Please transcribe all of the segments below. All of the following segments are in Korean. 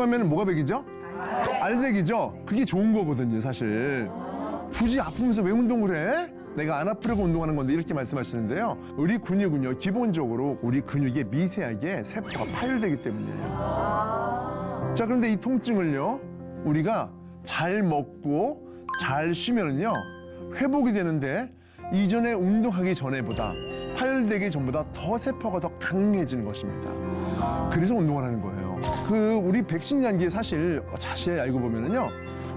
운동하면 뭐가 백이죠? 알백이죠? 그게 좋은 거거든요, 사실. 굳이 아프면서 왜 운동을 해? 내가 안 아프려고 운동하는 건데 이렇게 말씀하시는데요. 우리 근육은요, 기본적으로 우리 근육에 미세하게 세포가 파열되기 때문이에요. 자, 그런데 이 통증을요, 우리가 잘 먹고 잘 쉬면은요, 회복이 되는데 이전에 운동하기 전에보다 파열되기 전보다 더 세포가 더 강해지는 것입니다. 그래서 운동을 하는 거예요. 우리 백신약이 사실 자세히 알고 보면은요,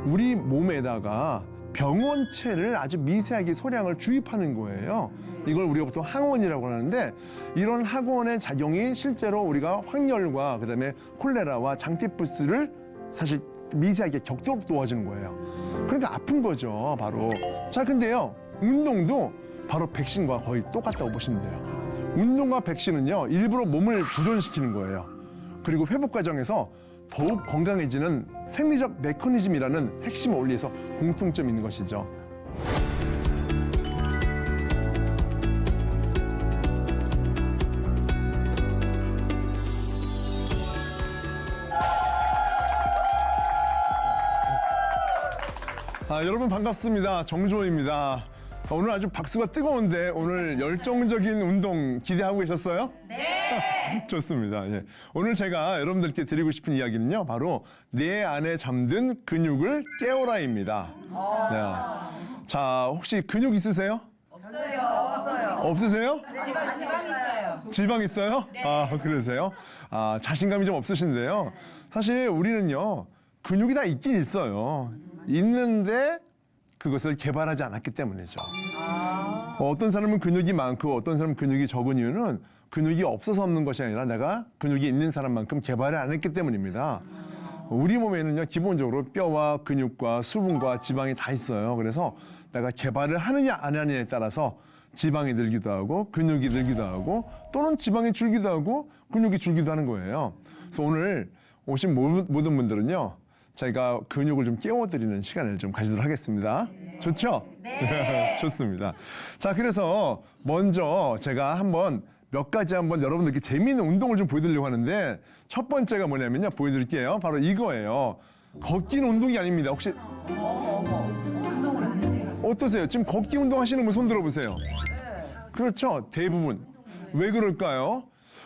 우리 몸에다가 병원체를 아주 미세하게 소량을 주입하는 거예요. 이걸 우리가 보통 항원이라고 하는데, 이런 항원의 작용이 실제로 우리가 황열과 그다음에 콜레라와 장티푸스를 사실 미세하게 격도록 도와주는 거예요. 그러니까 아픈 거죠, 바로. 자, 근데요, 운동도 바로 백신과 거의 똑같다고 보시면 돼요. 운동과 백신은요, 일부러 몸을 부전시키는 거예요. 그리고 회복 과정에서 더욱 건강해지는 생리적 메커니즘이라는 핵심 원리에서 공통점이 있는 것이죠. 여러분 반갑습니다. 정조입니다. 오늘 아주 박수가 뜨거운데 오늘 열정적인 운동 기대하고 계셨어요? 네! 좋습니다. 예. 오늘 제가 여러분들께 드리고 싶은 이야기는요, 바로 내 안에 잠든 근육을 깨워라입니다. 네. 자, 혹시 근육 있으세요? 없어요. 없으세요? 지방 있어요. 지방 있어요? 네. 그러세요? 자신감이 좀 없으신데요. 사실 우리는요, 근육이 다 있긴 있어요. 있는데 그것을 개발하지 않았기 때문이죠. 어떤 사람은 근육이 많고 어떤 사람은 근육이 적은 이유는 근육이 없어서 없는 것이 아니라 내가 근육이 있는 사람만큼 개발을 안 했기 때문입니다. 우리 몸에는요, 기본적으로 뼈와 근육과 수분과 지방이 다 있어요. 그래서 내가 개발을 하느냐 안 하느냐에 따라서 지방이 늘기도 하고 근육이 늘기도 하고 또는 지방이 줄기도 하고 근육이 줄기도 하는 거예요. 그래서 오늘 오신 모든 분들은요, 저희가 근육을 좀 깨워드리는 시간을 좀 가지도록 하겠습니다. 좋죠? 네. 좋습니다. 자, 그래서 먼저 제가 한번 몇 가지 한번 여러분들께 재미있는 운동을 좀 보여드리려고 하는데, 첫 번째가 뭐냐면요, 보여드릴게요. 바로 이거예요. 걷기는 운동이 아닙니다. 혹시 어떠세요? 지금 걷기 운동 하시는 분 손 들어보세요. 그렇죠? 대부분. 왜 그럴까요?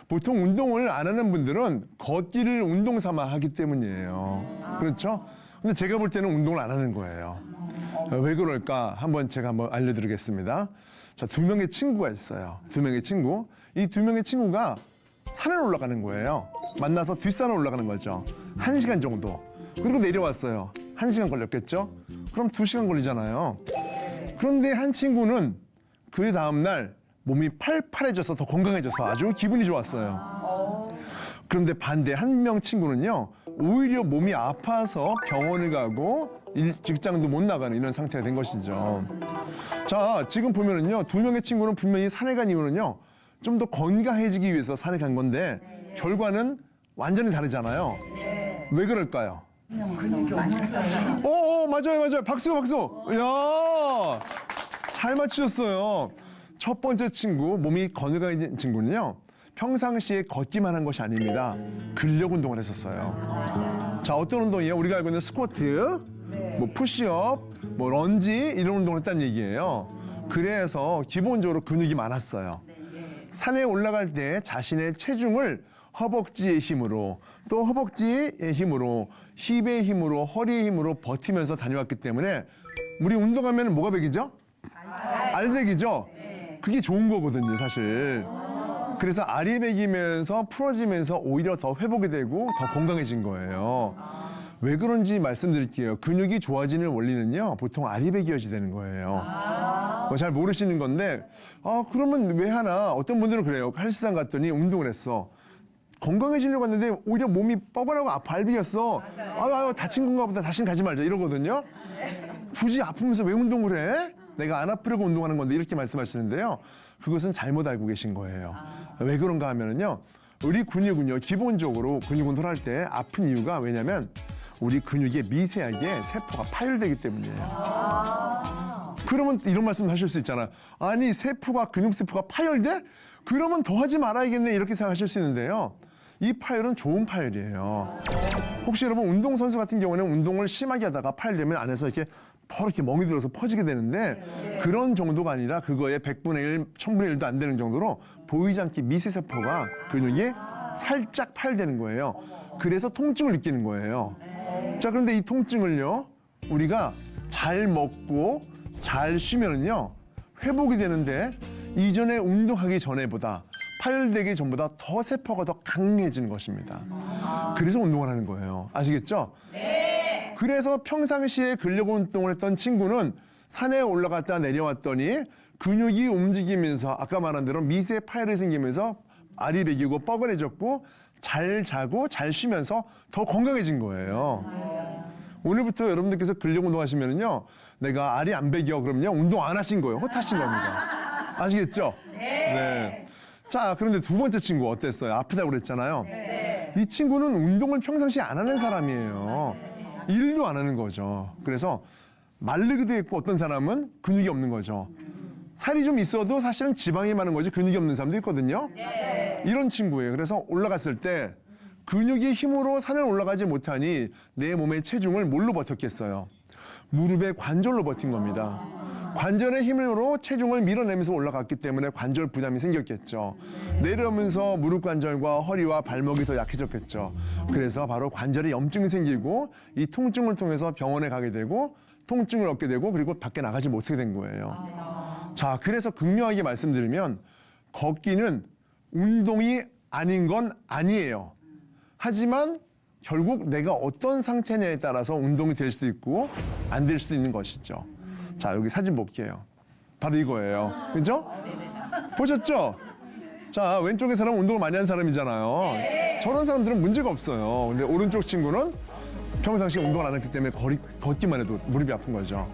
보통 운동을 안 하는 분들은 걷기를 운동 삼아 하기 때문이에요. 그렇죠? 근데 제가 볼 때는 운동을 안 하는 거예요. 왜 그럴까? 제가 한번 알려드리겠습니다. 자, 두 명의 친구가 있어요. 두 명의 친구. 이 두 명의 친구가 산을 올라가는 거예요. 만나서 뒷산을 올라가는 거죠. 1시간 정도. 그리고 내려왔어요. 1시간 걸렸겠죠? 그럼 2시간 걸리잖아요. 그런데 한 친구는 그 다음날 몸이 팔팔해져서 더 건강해져서 아주 기분이 좋았어요. 그런데 반대 한 명 친구는요, 오히려 몸이 아파서 병원을 가고 직장도 못 나가는 이런 상태가 된 것이죠. 자, 지금 보면은요, 두 명의 친구는 분명히 산에 간 이유는요, 좀 더 건강해지기 위해서 산에 간 건데 결과는 완전히 다르잖아요. 왜 그럴까요? 근육이 없어요. 맞아요. 박수. 이야, 잘 맞추셨어요. 첫 번째 친구, 몸이 건강해진 친구는요, 평상시에 걷기만 한 것이 아닙니다. 근력 운동을 했었어요. 자, 어떤 운동이에요? 우리가 알고 있는 스쿼트, 뭐 푸시업, 뭐 런지 이런 운동을 했다는 얘기예요. 그래서 기본적으로 근육이 많았어요. 산에 올라갈 때 자신의 체중을 허벅지의 힘으로, 또 허벅지의 힘으로, 힙의 힘으로, 허리의 힘으로 버티면서 다녀왔기 때문에 우리 운동하면 뭐가 백이죠? 알백이죠? 그게 좋은 거거든요, 사실. 그래서 알이 백이면서 풀어지면서 오히려 더 회복이 되고 더 건강해진 거예요. 왜 그런지 말씀드릴게요. 근육이 좋아지는 원리는요, 보통 알이 백이어야 되는 거예요. 잘 모르시는 건데, 그러면 왜 하나? 어떤 분들은 그래요. 헬스장 갔더니 운동을 했어. 건강해지려고 했는데 오히려 몸이 뻐근하고 발비였어. 다친 건가 보다. 다시는 가지 말자. 이러거든요. 굳이 아프면서 왜 운동을 해? 내가 안 아프려고 운동하는 건데 이렇게 말씀하시는데요. 그것은 잘못 알고 계신 거예요. 왜 그런가 하면은요, 우리 근육은요, 기본적으로 근육 운동을 할 때 아픈 이유가 왜냐면 우리 근육에 미세하게 세포가 파열되기 때문이에요. 그러면 이런 말씀 하실 수 있잖아요. 아니, 세포가, 근육 세포가 파열돼? 그러면 더 하지 말아야겠네. 이렇게 생각하실 수 있는데요. 이 파열은 좋은 파열이에요. 혹시 여러분 운동선수 같은 경우는 운동을 심하게 하다가 파열되면 안에서 이렇게 이렇게 멍이 들어서 퍼지게 되는데 그런 정도가 아니라 그거의 100분의 1, 1000분의 1도 안 되는 정도로 보이지 않게 미세세포가 근육이 살짝 파열되는 거예요. 그래서 통증을 느끼는 거예요. 자, 그런데 이 통증을요, 우리가 잘 먹고 잘 쉬면은요, 회복이 되는데 이전에 운동하기 전에보다 파열되기 전보다 더 세포가 더 강해지는 것입니다. 그래서 운동을 하는 거예요. 아시겠죠? 그래서 평상시에 근력 운동을 했던 친구는 산에 올라갔다 내려왔더니 근육이 움직이면서 아까 말한 대로 미세 파열이 생기면서 알이 배기고 뻐근해졌고 잘 자고 잘 쉬면서 더 건강해진 거예요. 오늘부터 여러분들께서 근력 운동 하시면은요, 내가 알이 안 배겨 그러면요, 운동 안 하신 거예요. 허타신 겁니다. 아시겠죠? 네. 자, 그런데 두 번째 친구 어땠어요? 아프다고 그랬잖아요. 이 친구는 운동을 평상시에 안 하는 사람이에요. 일도 안 하는 거죠. 그래서 마르기도 했고 어떤 사람은 근육이 없는 거죠. 살이 좀 있어도 사실은 지방이 많은 거지 근육이 없는 사람도 있거든요. 이런 친구예요. 그래서 올라갔을 때 근육이 힘으로 산을 올라가지 못하니 내 몸의 체중을 뭘로 버텼겠어요? 무릎의 관절로 버틴 겁니다. 관절의 힘으로 체중을 밀어내면서 올라갔기 때문에 관절 부담이 생겼겠죠. 내려오면서 무릎 관절과 허리와 발목이 더 약해졌겠죠. 그래서 바로 관절에 염증이 생기고 이 통증을 통해서 병원에 가게 되고 통증을 얻게 되고 그리고 밖에 나가지 못하게 된 거예요. 자, 그래서 극명하게 말씀드리면 걷기는 운동이 아닌 건 아니에요. 하지만 결국 내가 어떤 상태냐에 따라서 운동이 될 수도 있고 안 될 수도 있는 것이죠. 자, 여기 사진 볼게요. 바로 이거예요. 그죠? 보셨죠? 자, 왼쪽에 사람은 운동을 많이 한 사람이잖아요. 저런 사람들은 문제가 없어요. 근데 오른쪽 친구는 평상시에 운동을 안 했기 때문에 걷기만 해도 무릎이 아픈 거죠.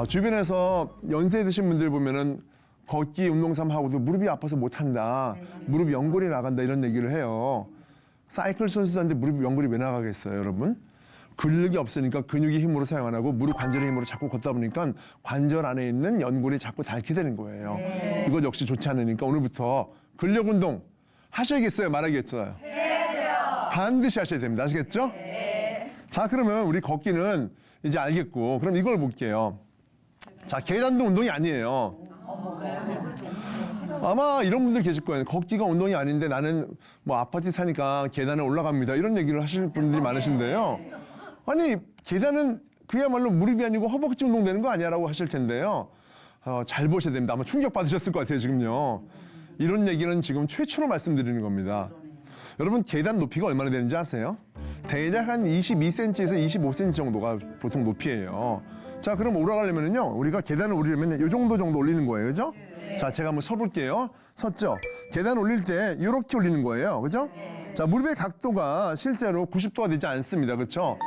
주변에서 연세 드신 분들 보면은 걷기 운동 삼 하고도 무릎이 아파서 못 한다. 무릎 연골이 나간다 이런 얘기를 해요. 사이클 선수들한테 무릎 연골이 왜 나가겠어요, 여러분? 근력이 없으니까 근육의 힘으로 사용 안 하고 무릎 관절의 힘으로 자꾸 걷다 보니까 관절 안에 있는 연골이 자꾸 닳게 되는 거예요. 이것 역시 좋지 않으니까 오늘부터 근력 운동 하셔야겠어요, 말하겠어요? 반드시 하셔야 됩니다. 아시겠죠? 자, 그러면 우리 걷기는 이제 알겠고 그럼 이걸 볼게요. 자, 계단도 운동이 아니에요. 아마 이런 분들 계실 거예요. 걷기가 운동이 아닌데 나는 뭐 아파트 사니까 계단에 올라갑니다. 이런 얘기를 하시는 분들이 많으신데요. 아니, 계단은 그야말로 무릎이 아니고 허벅지 운동되는 거 아니야라고 하실 텐데요. 잘 보셔야 됩니다. 아마 충격 받으셨을 것 같아요, 지금요. 이런 얘기는 지금 최초로 말씀드리는 겁니다. 여러분, 계단 높이가 얼마나 되는지 아세요? 대략 한 22cm에서 25cm 정도가 보통 높이예요. 자, 그럼 올라가려면요, 우리가 계단을 오르려면 이 정도 올리는 거예요, 그죠? 자, 제가 한번 서볼게요. 섰죠? 계단 올릴 때 이렇게 올리는 거예요, 그죠? 자, 무릎의 각도가 실제로 90도가 되지 않습니다, 그렇죠?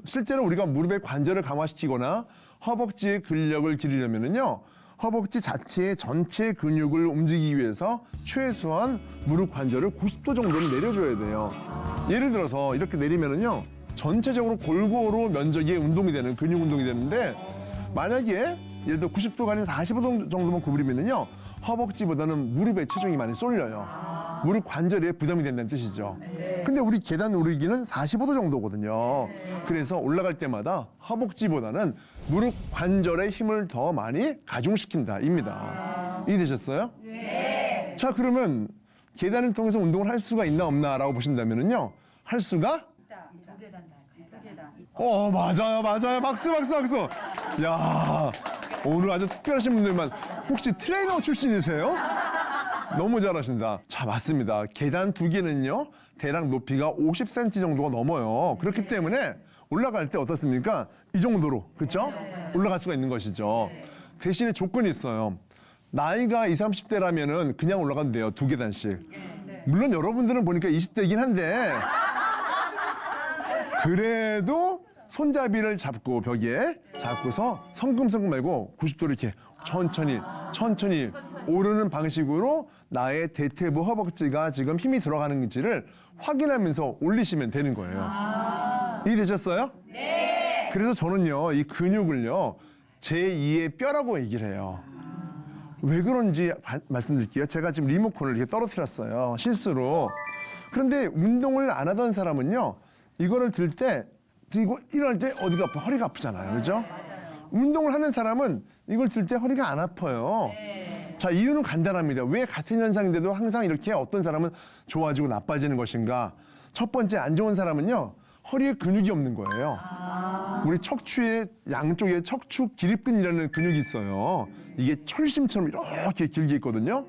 실제로 우리가 무릎의 관절을 강화시키거나 허벅지의 근력을 기르려면요, 허벅지 자체의 전체 근육을 움직이기 위해서 최소한 무릎 관절을 90도 정도는 내려줘야 돼요. 예를 들어서 이렇게 내리면은요, 전체적으로 골고루 면적이 운동이 되는 근육 운동이 되는데 만약에 예를 들어 90도가 아닌 45도 정도만 구부리면은요, 허벅지보다는 무릎에 체중이 많이 쏠려요. 무릎 관절에 부담이 된다는 뜻이죠. 근데 우리 계단 오르기는 45도 정도거든요. 그래서 올라갈 때마다 허벅지보다는 무릎 관절에 힘을 더 많이 가중시킨다 입니다. 이해되셨어요? 네. 자, 그러면 계단을 통해서 운동을 할 수가 있나 없나라고 보신다면은요, 할 수가? 맞아요. 박수. 야, 오늘 아주 특별하신 분들만 혹시 트레이너 출신이세요? 너무 잘하신다. 자, 맞습니다. 계단 2개는요, 대략 높이가 50cm 정도가 넘어요. 그렇기 때문에 올라갈 때 어떻습니까? 이 정도로, 그렇죠? 올라갈 수가 있는 것이죠. 대신에 조건이 있어요. 나이가 20, 30대라면은 그냥 올라가도 돼요. 2계단씩. 물론 여러분들은 보니까 20대이긴 한데 그래도 손잡이를 잡고 벽에 잡고서 성큼성큼 말고 90도로 이렇게 천천히 오르는 방식으로 나의 대퇴부 허벅지가 지금 힘이 들어가는지를 확인하면서 올리시면 되는 거예요. 이해되셨어요? 네. 그래서 저는요, 이 근육을요, 제2의 뼈라고 얘기를 해요. 왜 그런지 말씀드릴게요. 제가 지금 리모컨을 이렇게 떨어뜨렸어요, 실수로. 그런데 운동을 안 하던 사람은요, 이거를 들 때, 들고 일어날 때 어디가 아파? 허리가 아프잖아요. 그죠? 운동을 하는 사람은 이걸 들 때 허리가 안 아파요. 자, 이유는 간단합니다. 왜 같은 현상인데도 항상 이렇게 어떤 사람은 좋아지고 나빠지는 것인가? 첫 번째, 안 좋은 사람은요, 허리에 근육이 없는 거예요. 우리 척추의 양쪽에 척추 기립근이라는 근육이 있어요. 이게 철심처럼 이렇게 길게 있거든요.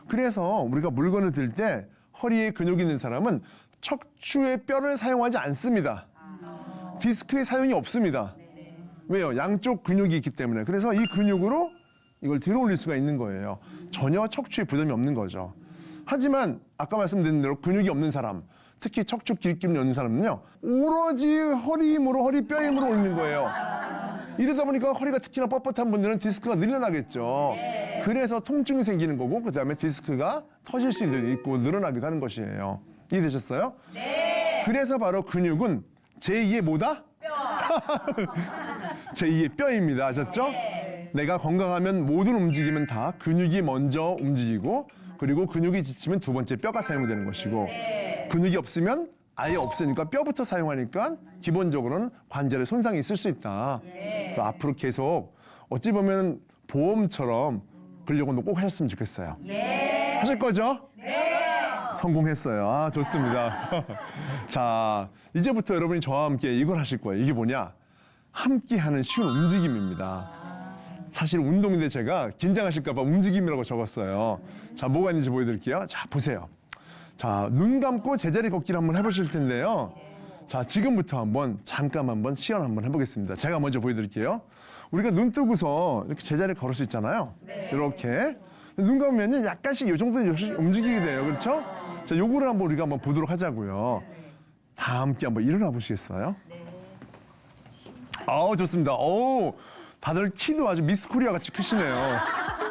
그래서 우리가 물건을 들 때 허리에 근육이 있는 사람은 척추의 뼈를 사용하지 않습니다. 디스크의 사용이 없습니다. 왜요? 양쪽 근육이 있기 때문에. 그래서 이 근육으로 이걸 들어 올릴 수가 있는 거예요. 전혀 척추에 부담이 없는 거죠. 하지만 아까 말씀드린 대로 근육이 없는 사람, 특히 척추 기립근이 없는 사람은요, 오로지 허리 힘으로, 허리뼈 힘으로 올리는 거예요. 이러다 보니까 허리가 특히나 뻣뻣한 분들은 디스크가 늘어나겠죠. 그래서 통증이 생기는 거고, 그 다음에 디스크가 터질 수도 있고 늘어나기도 하는 것이에요. 이해되셨어요? 네. 그래서 바로 근육은 제2의 뭐다? 뼈. 제2의 뼈입니다. 아셨죠? 네. 내가 건강하면 모든 움직임은 다 근육이 먼저 움직이고, 그리고 근육이 지치면 두 번째 뼈가 사용되는 것이고, 네. 근육이 없으면 아예 없으니까 뼈부터 사용하니까 기본적으로는 관절에 손상이 있을 수 있다. 네. 그래서 앞으로 계속 어찌 보면 보험처럼 근력 운동 꼭 하셨으면 좋겠어요. 네. 하실 거죠? 네. 성공했어요. 아, 좋습니다. 자, 이제부터 여러분이 저와 함께 이걸 하실 거예요. 이게 뭐냐? 함께 하는 쉬운 움직임입니다. 사실 운동인데 제가 긴장하실까봐 움직임이라고 적었어요. 자, 뭐가 있는지 보여드릴게요. 자, 보세요. 자, 눈 감고 제자리 걷기를 한번 해보실 텐데요. 자, 지금부터 잠깐 한번 시연 한번 해보겠습니다. 제가 먼저 보여드릴게요. 우리가 눈 뜨고서 이렇게 제자리 걸을 수 있잖아요. 이렇게. 눈 감으면 약간씩 이 정도 움직이게 돼요. 그렇죠? 자, 요거를 우리가 한번 보도록 하자고요. 다 함께 한번 일어나 보시겠어요? 아우, 좋습니다. 오, 다들 키도 아주 미스 코리아 같이 크시네요.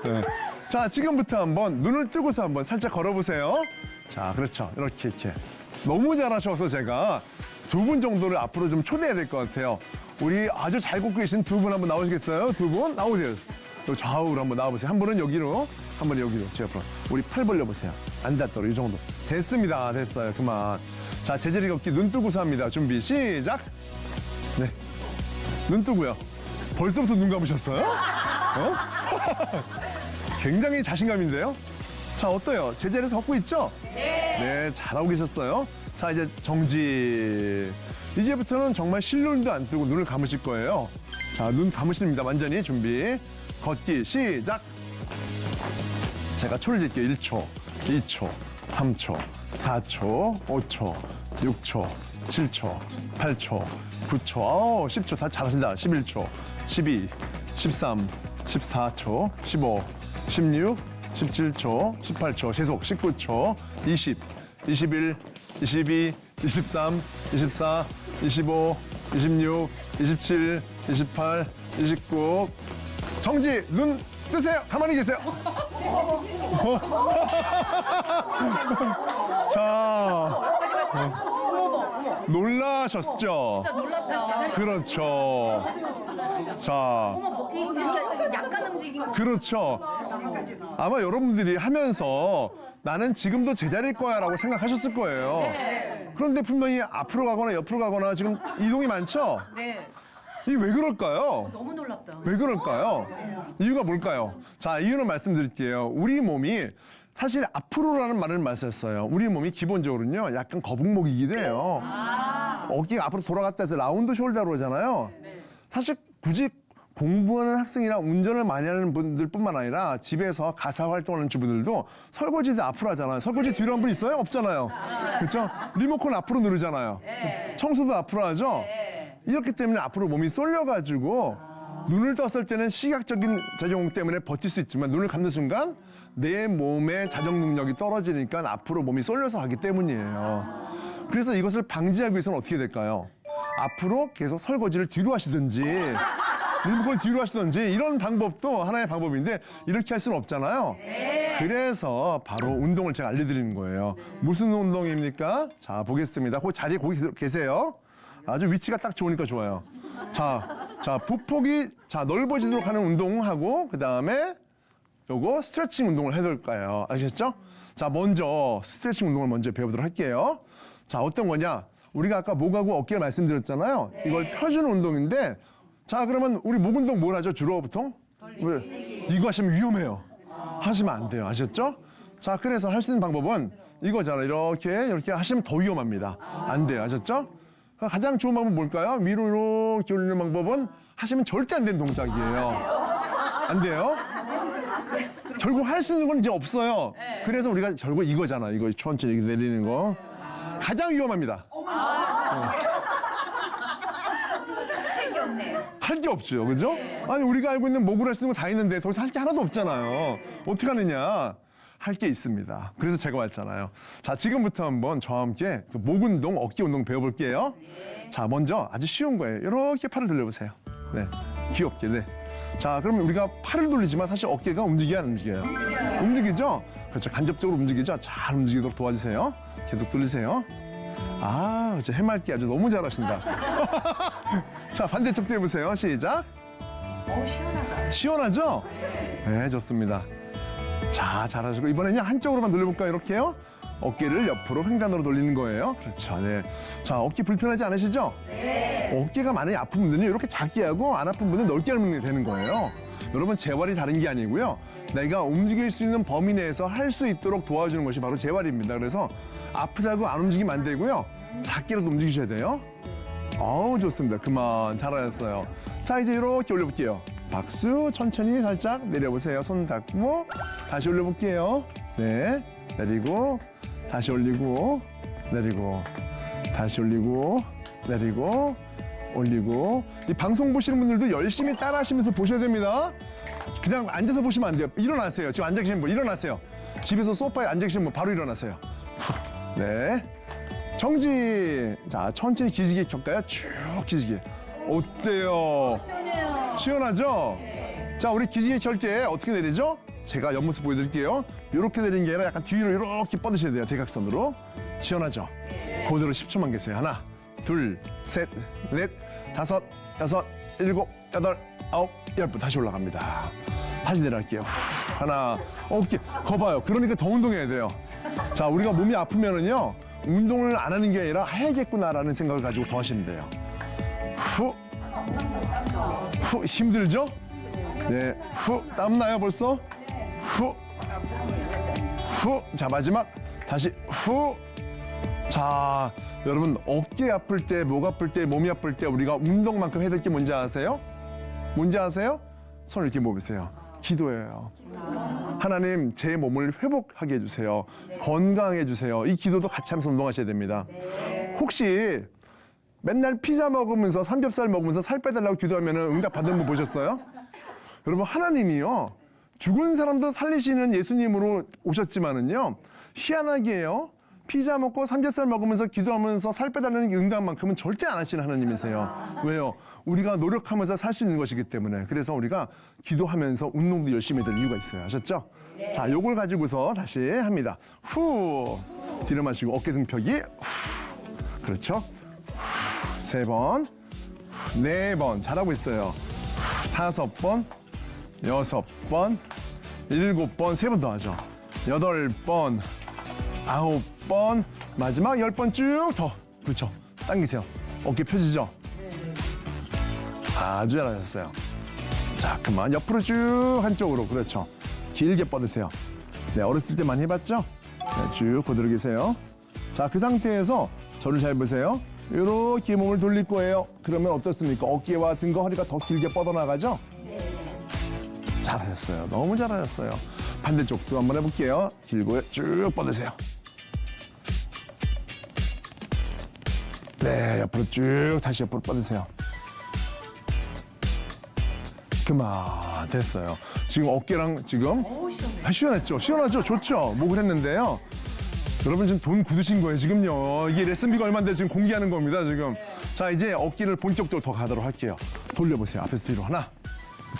네. 자, 지금부터 한번 눈을 뜨고서 한번 살짝 걸어보세요. 자, 그렇죠. 이렇게. 너무 잘하셔서 제가 두 분 정도를 앞으로 좀 초대해야 될 것 같아요. 우리 아주 잘 걷고 계신 두 분 한번 나오시겠어요? 두 분? 나오세요. 좌우로 한번 나와보세요. 한 분은 여기로, 한 분은 여기로. 제 옆으로. 우리 팔 벌려보세요. 앉았더라. 이 정도. 됐습니다. 됐어요. 그만. 자, 제자리 걷기 눈 뜨고서 합니다. 준비, 시작. 네. 눈 뜨고요. 벌써부터 눈 감으셨어요? 굉장히 자신감인데요? 자, 어때요? 제자리에서 걷고 있죠? 네, 잘하고 계셨어요. 자, 이제 정지. 이제부터는 정말 실눈도 안 뜨고 눈을 감으실 거예요. 자, 눈 감으십니다. 완전히 준비. 걷기 시작. 제가 초를 잴게요. 1초, 2초, 3초, 4초, 5초, 6초, 7초, 8초, 9초, 10초. 다 잘하신다. 11초, 12, 13, 14초, 15, 16, 17초, 18초, 계속 19초, 20, 21, 22, 23, 24, 25, 26, 27, 28, 29. 정지! 눈 뜨세요! 가만히 계세요! 자, 놀라셨죠? 진짜 놀랍다. 그렇죠. 자, 약간 움직인 거. 그렇죠. 아마 여러분들이 하면서 나는 지금도 제자리일 거야 라고 생각하셨을 거예요. 그런데 분명히 앞으로 가거나 옆으로 가거나 지금 이동이 많죠? 네. 이게 왜 그럴까요? 너무 놀랍다. 왜 그럴까요? 이유가 뭘까요? 자, 이유는 말씀드릴게요. 우리 몸이 사실 앞으로라는 말을 말씀했어요. 우리 몸이 기본적으로는요, 약간 거북목이기도 해요. 어깨가 앞으로 돌아갔다 해서 라운드 숄더로 하잖아요. 사실 굳이 공부하는 학생이나 운전을 많이 하는 분들뿐만 아니라 집에서 가사 활동하는 주부들도 설거지도 앞으로 하잖아요. 설거지 뒤로 한 분 있어요? 없잖아요. 그렇죠? 리모컨 앞으로 누르잖아요. 청소도 앞으로 하죠? 이렇기 때문에 앞으로 몸이 쏠려가지고 눈을 떴을 때는 시각적인 작용 때문에 버틸 수 있지만 눈을 감는 순간 내 몸의 자정 능력이 떨어지니까 앞으로 몸이 쏠려서 하기 때문이에요. 그래서 이것을 방지하기 위해서는 어떻게 될까요? 앞으로 계속 설거지를 뒤로 하시든지 리모컨을 뒤로 하시든지 이런 방법도 하나의 방법인데 이렇게 할 수는 없잖아요. 그래서 바로 운동을 제가 알려드리는 거예요. 무슨 운동입니까? 자, 보겠습니다. 그 자리에 거기 계세요. 아주 위치가 딱 좋으니까 좋아요. 자, 부폭이 넓어지도록 하는 운동하고 그 다음에 요거 스트레칭 운동을 해볼 거예요. 아시겠죠? 자, 먼저 스트레칭 운동을 먼저 배워보도록 할게요. 자, 어떤 거냐? 우리가 아까 목하고 어깨 말씀드렸잖아요. 이걸 펴주는 운동인데, 자, 그러면 우리 목 운동 뭘 하죠? 주로 보통? 왜? 이거 하시면 위험해요. 하시면 안 돼요. 아셨죠? 자, 그래서 할 수 있는 방법은 이거잖아요. 이렇게 하시면 더 위험합니다. 안 돼요. 아셨죠? 가장 좋은 방법은 뭘까요? 위로 이렇게 올리는 방법은 하시면 절대 안 되는 동작이에요. 안 돼요? 결국 할 수 있는 건 이제 없어요. 그래서 우리가 결국 이거잖아. 이거 천천히 이렇게 내리는 거. 가장 위험합니다. 할 게 없네. 할 게 없죠. 그죠? 아니, 우리가 알고 있는 목으로 할 수 있는 거 다 있는데 더 이상 할 게 하나도 없잖아요. 어떻게 하느냐? 할 게 있습니다. 그래서 제가 왔잖아요. 자, 지금부터 한번 저와 함께 그 목 운동, 어깨 운동 배워볼게요. 자, 먼저 아주 쉬운 거예요. 이렇게 팔을 돌려보세요. 네. 귀엽게, 네. 자, 그러면 우리가 팔을 돌리지만 사실 어깨가 움직여야 안 움직여요? 움직이죠? 그렇죠. 간접적으로 움직이죠? 잘 움직이도록 도와주세요. 계속 돌리세요. 아, 그렇죠. 해맑게 아주 너무 잘하신다. 자, 반대쪽도 해보세요. 시작. 시원하다. 시원하죠? 네, 좋습니다. 자, 잘하시고 이번에는 한쪽으로만 돌려볼까요? 이렇게요. 어깨를 옆으로 횡단으로 돌리는 거예요. 그렇죠. 네. 자, 어깨 불편하지 않으시죠? 네. 어깨가 만약에 아픈 분들은 이렇게 작게 하고 안 아픈 분들은 넓게 하면 되는 거예요. 여러분, 재활이 다른 게 아니고요. 내가 움직일 수 있는 범위 내에서 할 수 있도록 도와주는 것이 바로 재활입니다. 그래서 아프다고 안 움직이면 안 되고요. 작게라도 움직이셔야 돼요. 어우, 좋습니다. 그만 잘하셨어요. 자, 이제 이렇게 올려볼게요. 박수. 천천히 살짝 내려보세요. 손 닦고 다시 올려볼게요. 네, 내리고 다시 올리고 내리고 다시 올리고 내리고 올리고. 이 방송 보시는 분들도 열심히 따라 하시면서 보셔야 됩니다. 그냥 앉아서 보시면 안 돼요. 일어나세요. 지금 앉아 계신 분 일어나세요. 집에서 소파에 앉아 계신 분 바로 일어나세요. 네, 정지. 자, 천천히 기지개 켤까요? 쭉 기지개. 어때요? 시원해요. 시원하죠? 자, 우리 기지개 켤 때 어떻게 내리죠? 제가 옆모습 보여드릴게요. 이렇게 내리는 게 아니라 약간 뒤로 이렇게 뻗으셔야 돼요. 대각선으로. 시원하죠? 그대로 10초만 계세요. 하나, 둘, 셋, 넷, 다섯, 여섯, 일곱, 여덟, 아홉, 열 번. 다시 올라갑니다. 다시 내려갈게요. 후, 하나, 어깨. 거봐요. 그러니까 더 운동해야 돼요. 자, 우리가 몸이 아프면은요, 운동을 안 하는 게 아니라 해야겠구나라는 생각을 가지고 더 하시면 돼요. 후, 후. 힘들죠? 네, 후. 땀나요 벌써? 후, 후. 자, 마지막 다시 후. 자, 여러분, 어깨 아플 때, 목 아플 때, 몸이 아플 때 우리가 운동만큼 해야 될 게 뭔지 아세요? 뭔지 아세요? 손을 이렇게 모으세요. 기도예요. 하나님, 제 몸을 회복하게 해주세요. 건강해 주세요. 이 기도도 같이 하면서 운동하셔야 됩니다. 혹시 맨날 피자 먹으면서 삼겹살 먹으면서 살 빼달라고 기도하면 응답 받는 분 보셨어요? 여러분, 하나님이요, 죽은 사람도 살리시는 예수님으로 오셨지만은요, 희한하게요, 피자 먹고 삼겹살 먹으면서 기도하면서 살 빼달라는 응답만큼은 절대 안 하시는 하나님이세요. 왜요? 우리가 노력하면서 살 수 있는 것이기 때문에. 그래서 우리가 기도하면서 운동도 열심히 해야 될 이유가 있어요. 아셨죠? 자, 요걸 가지고서 다시 합니다. 후. 뒤로 마시고 어깨 등 펴기. 후. 그렇죠? 후. 3번, 4번. 잘하고 있어요. 후. 5번, 6번, 7번. 3번 더 하죠. 8번, 9번, 마지막 10번 쭉 더. 그렇죠. 당기세요. 어깨 펴지죠? 아주 잘하셨어요. 자, 그만 옆으로 쭉 한쪽으로. 그렇죠. 길게 뻗으세요. 네, 어렸을 때 많이 해봤죠? 네, 쭉 그대로 계세요. 자, 그 상태에서 저를 잘 보세요. 이렇게 몸을 돌릴 거예요. 그러면 어떻습니까? 어깨와 등과 허리가 더 길게 뻗어나가죠? 잘하셨어요. 너무 잘하셨어요. 반대쪽도 한번 해볼게요. 길고 쭉 뻗으세요. 네, 옆으로 쭉 다시 옆으로 뻗으세요. 그만. 됐어요. 지금 어깨랑 지금 시원했죠? 시원하죠? 좋죠? 목을 했는데요. 여러분, 지금 돈 굳으신 거예요, 지금요. 이게 레슨비가 얼마인데 지금 공개하는 겁니다, 지금. 자, 이제 어깨를 본격적으로 더 가도록 할게요. 돌려보세요. 앞에서 뒤로. 하나,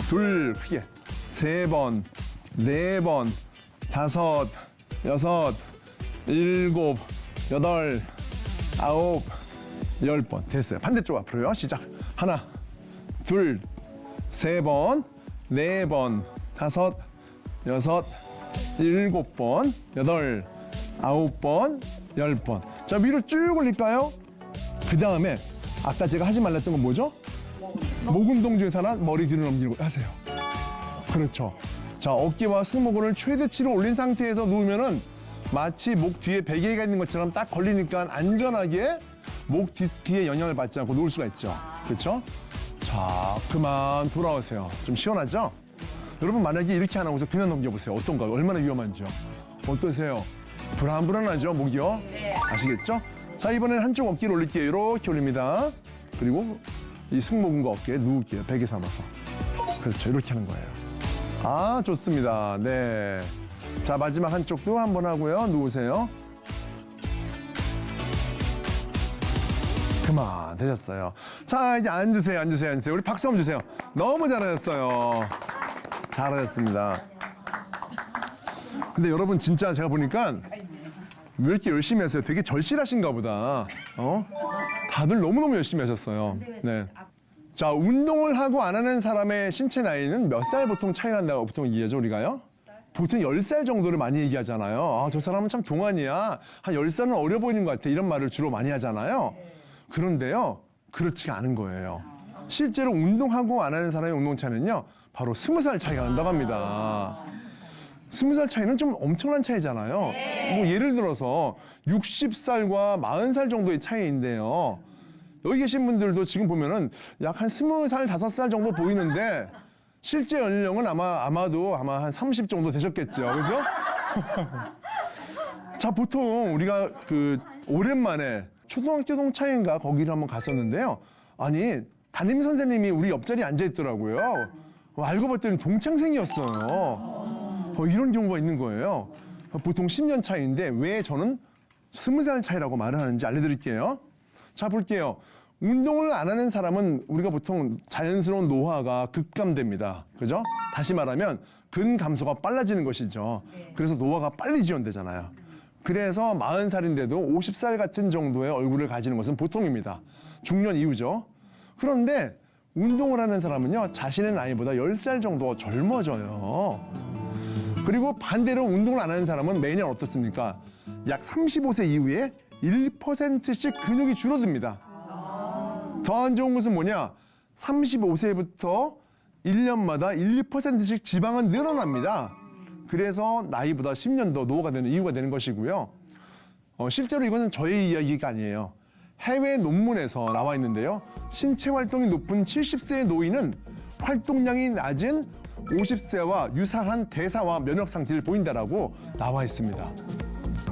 둘, 크게. 3번, 4번, 5, 6, 7, 8, 9, 10번. 됐어요. 반대쪽 앞으로요. 시작. 하나, 둘, 3번, 4번, 5, 여섯, 일곱 번, 여덟, 아홉 번, 열 번. 자, 위로 쭉 올릴까요? 그 다음에 아까 제가 하지 말랬던 건 뭐죠? 목 운동 중에서 하나 머리 뒤로 넘기고 하세요. 그렇죠. 자, 어깨와 승모근을 최대치로 올린 상태에서 누우면은 마치 목 뒤에 베개가 있는 것처럼 딱 걸리니까 안전하게 목 디스크에 영향을 받지 않고 누울 수가 있죠. 그렇죠? 자, 그만 돌아오세요. 좀 시원하죠? 여러분 만약에 이렇게 안 하고서 그냥 넘겨보세요. 어떤가요? 얼마나 위험한지요? 어떠세요? 불안불안하죠, 목이요? 네. 아시겠죠? 자, 이번엔 한쪽 어깨를 올릴게요. 이렇게 올립니다. 그리고 이 승모근과 어깨에 누울게요. 베개 삼아서. 그렇죠, 이렇게 하는 거예요. 아, 좋습니다. 네. 자, 마지막 한쪽도 한번 하고요. 누우세요. 그만, 되셨어요. 자, 이제 앉으세요, 앉으세요, 앉으세요. 우리 박수 한번 주세요. 너무 잘하셨어요. 잘하셨습니다. 근데 여러분 진짜 제가 보니까 왜 이렇게 열심히 하세요? 되게 절실하신가 보다. 다들 너무너무 열심히 하셨어요. 네. 자, 운동을 하고 안 하는 사람의 신체 나이는 몇 살 보통 차이 난다고 보통 얘기하죠, 우리가요? 보통 10살 정도를 많이 얘기하잖아요. 아, 저 사람은 참 동안이야. 한 10살은 어려 보이는 것 같아. 이런 말을 주로 많이 하잖아요. 그런데요, 그렇지가 않은 거예요. 실제로 운동하고 안 하는 사람의 운동 차이는요, 바로 20살 차이가 난다고 합니다. 20살 차이는 좀 엄청난 차이잖아요. 뭐 예를 들어서 60살과 40살 정도의 차이인데요. 여기 계신 분들도 지금 보면은 약 한 20살, 5살 정도 보이는데 실제 연령은 아마도 한 30 정도 되셨겠죠. 그죠? 자, 보통 우리가 오랜만에 초등학교 동창인가 거기를 한번 갔었는데요. 아니, 담임 선생님이 우리 옆자리에 앉아 있더라고요. 알고 봤더니 동창생이었어요. 이런 경우가 있는 거예요. 보통 10년 차이인데 왜 저는 20살 차이라고 말을 하는지 알려드릴게요. 자, 볼게요. 운동을 안 하는 사람은 우리가 보통 자연스러운 노화가 급감됩니다. 그죠? 다시 말하면 근감소가 빨라지는 것이죠. 그래서 노화가 빨리 지연되잖아요. 그래서 40살인데도 50살 같은 정도의 얼굴을 가지는 것은 보통입니다. 중년 이후죠. 그런데 운동을 하는 사람은요, 자신의 나이보다 10살 정도 젊어져요. 그리고 반대로 운동을 안 하는 사람은 매년 어떻습니까? 약 35세 이후에 1%씩 근육이 줄어듭니다. 더 안 좋은 것은 뭐냐? 35세부터 1년마다 1%씩 지방은 늘어납니다. 그래서 나이보다 10년 더 노후가 되는 이유가 되는 것이고요. 실제로 이거는 저의 이야기가 아니에요. 해외 논문에서 나와 있는데요. 신체 활동이 높은 70세의 노인은 활동량이 낮은 50세와 유사한 대사와 면역 상태를 보인다라고 나와 있습니다.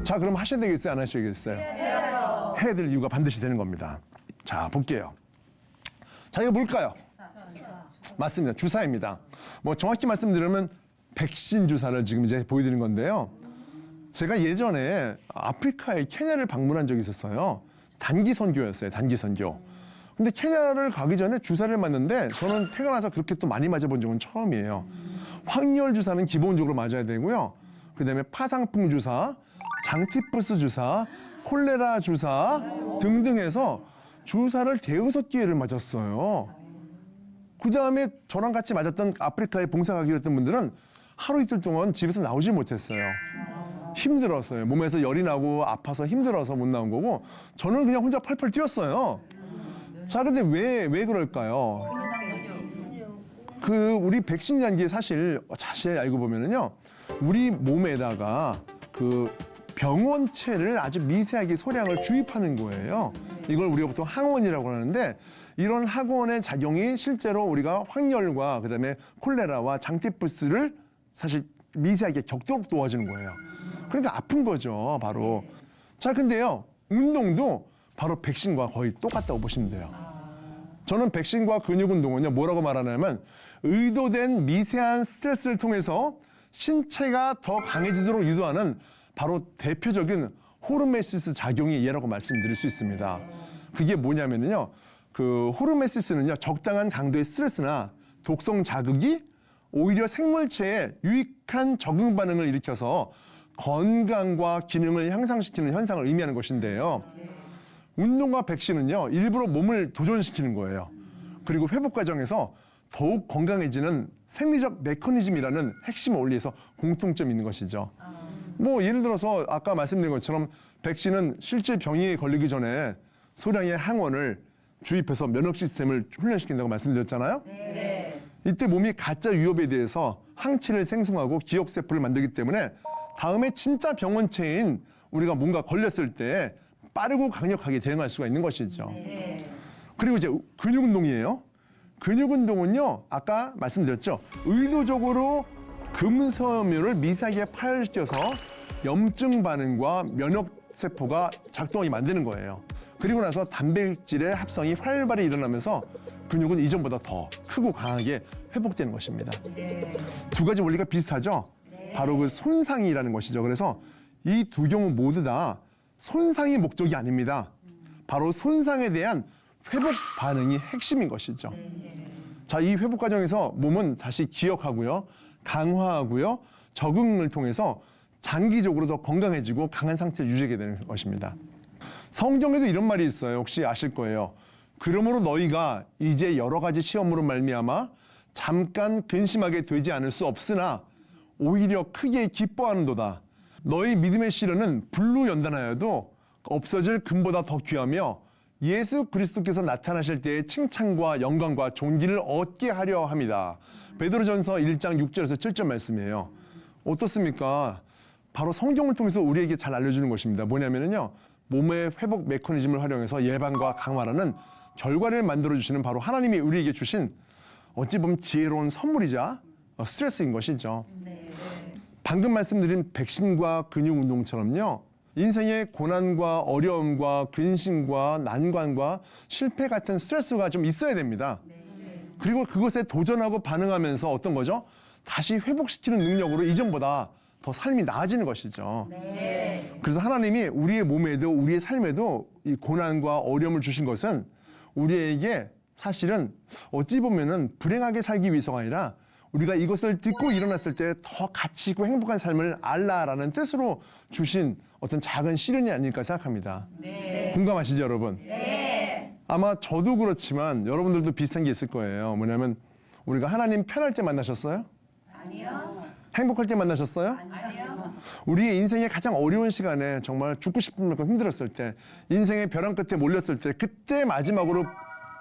자, 그럼 하셔야 되겠어요? 안 하셔야겠어요? 해야 될 이유가 반드시 되는 겁니다. 자, 볼게요. 자, 이거 뭘까요? 맞습니다. 주사입니다. 뭐 정확히 말씀드리면 백신 주사를 지금 이제 보여드리는 건데요. 제가 예전에 아프리카의 케냐를 방문한 적이 있었어요. 단기 선교였어요. 단기 선교. 근데 케냐를 가기 전에 주사를 맞는데 저는 태어나서 그렇게 또 많이 맞아본 적은 처음이에요. 황열 주사는 기본적으로 맞아야 되고요. 그다음에 파상풍 주사, 장티푸스 주사, 콜레라 주사 등등 해서 주사를 대여섯 개를 맞았어요. 그다음에 저랑 같이 맞았던 아프리카에 봉사 가기로 했던 분들은 하루 이틀 동안 집에서 나오질 못했어요. 힘들었어요. 몸에서 열이 나고 아파서 힘들어서 못 나온 거고 저는 그냥 혼자 펄펄 뛰었어요. 자, 근데 왜 그럴까요? 우리 백신이라는 게 사실 자세히 알고 보면은요, 우리 몸에다가 병원체를 아주 미세하게 소량을 주입하는 거예요. 이걸 우리가 보통 항원이라고 하는데 이런 항원의 작용이 실제로 우리가 황열과 그다음에 콜레라와 장티푸스를 사실 미세하게 격도록 도와주는 거예요. 그러니까 아픈 거죠, 바로. 자, 근데요, 운동도 바로 백신과 거의 똑같다고 보시면 돼요. 저는 백신과 근육 운동은요, 뭐라고 말하냐면 의도된 미세한 스트레스를 통해서 신체가 더 강해지도록 유도하는 바로 대표적인 호르메시스 작용이 얘라고 말씀드릴 수 있습니다. 그게 뭐냐면요, 호르메시스는요, 적당한 강도의 스트레스나 독성 자극이 오히려 생물체에 유익한 적응 반응을 일으켜서 건강과 기능을 향상시키는 현상을 의미하는 것인데요. 운동과 백신은요, 일부러 몸을 도전시키는 거예요. 그리고 회복 과정에서 더욱 건강해지는 생리적 메커니즘이라는 핵심 원리에서 공통점이 있는 것이죠. 뭐 예를 들어서 아까 말씀드린 것처럼 백신은 실제 병에 걸리기 전에 소량의 항원을 주입해서 면역 시스템을 훈련시킨다고 말씀드렸잖아요. 네. 이때 몸이 가짜 위협에 대해서 항체를 생성하고 기억세포를 만들기 때문에 다음에 진짜 병원체인 우리가 뭔가 걸렸을 때 빠르고 강력하게 대응할 수가 있는 것이죠. 네. 그리고 이제 근육 운동이에요. 근육 운동은요, 아까 말씀드렸죠. 의도적으로 금섬유를 미세하게 파열시켜서 염증 반응과 면역 세포가 작동하게 만드는 거예요. 그리고 나서 단백질의 합성이 활발히 일어나면서 근육은 이전보다 더 크고 강하게 회복되는 것입니다. 네. 두 가지 원리가 비슷하죠? 바로 그 손상이라는 것이죠. 그래서 이 두 경우 모두 다 손상이 목적이 아닙니다. 바로 손상에 대한 회복 반응이 핵심인 것이죠. 자, 이 회복 과정에서 몸은 다시 기억하고요, 강화하고요, 적응을 통해서 장기적으로 더 건강해지고 강한 상태를 유지하게 되는 것입니다. 성경에도 이런 말이 있어요. 혹시 아실 거예요. 그러므로 너희가 이제 여러 가지 시험으로 말미암아 잠깐 근심하게 되지 않을 수 없으나 오히려 크게 기뻐하는도다. 너희 믿음의 시련은 불로 연단하여도 없어질 금보다 더 귀하며 예수 그리스도께서 나타나실 때의 칭찬과 영광과 존귀를 얻게 하려 합니다. 베드로전서 1장 6절에서 7절 말씀이에요. 어떻습니까? 바로 성경을 통해서 우리에게 잘 알려주는 것입니다. 뭐냐면요, 몸의 회복 메커니즘을 활용해서 예방과 강화라는 결과를 만들어주시는 바로 하나님이 우리에게 주신 어찌 보면 지혜로운 선물이자 스트레스인 것이죠. 방금 말씀드린 백신과 근육 운동처럼요, 인생의 고난과 어려움과 근심과 난관과 실패 같은 스트레스가 좀 있어야 됩니다. 그리고 그것에 도전하고 반응하면서 어떤 거죠? 다시 회복시키는 능력으로 이전보다 더 삶이 나아지는 것이죠. 그래서 하나님이 우리의 몸에도 우리의 삶에도 이 고난과 어려움을 주신 것은 우리에게 사실은 어찌 보면은 불행하게 살기 위해서가 아니라 우리가 이것을 듣고 일어났을 때 더 가치 있고 행복한 삶을 알라라는 뜻으로 주신 어떤 작은 시련이 아닐까 생각합니다. 공감하시죠, 여러분? 아마 저도 그렇지만 여러분들도 비슷한 게 있을 거예요. 뭐냐면 우리가 하나님 편할 때 만나셨어요? 아니요. 행복할 때 만나셨어요? 아니요. 우리의 인생의 가장 어려운 시간에 정말 죽고 싶은 만큼 힘들었을 때, 인생의 벼랑 끝에 몰렸을 때, 그때 마지막으로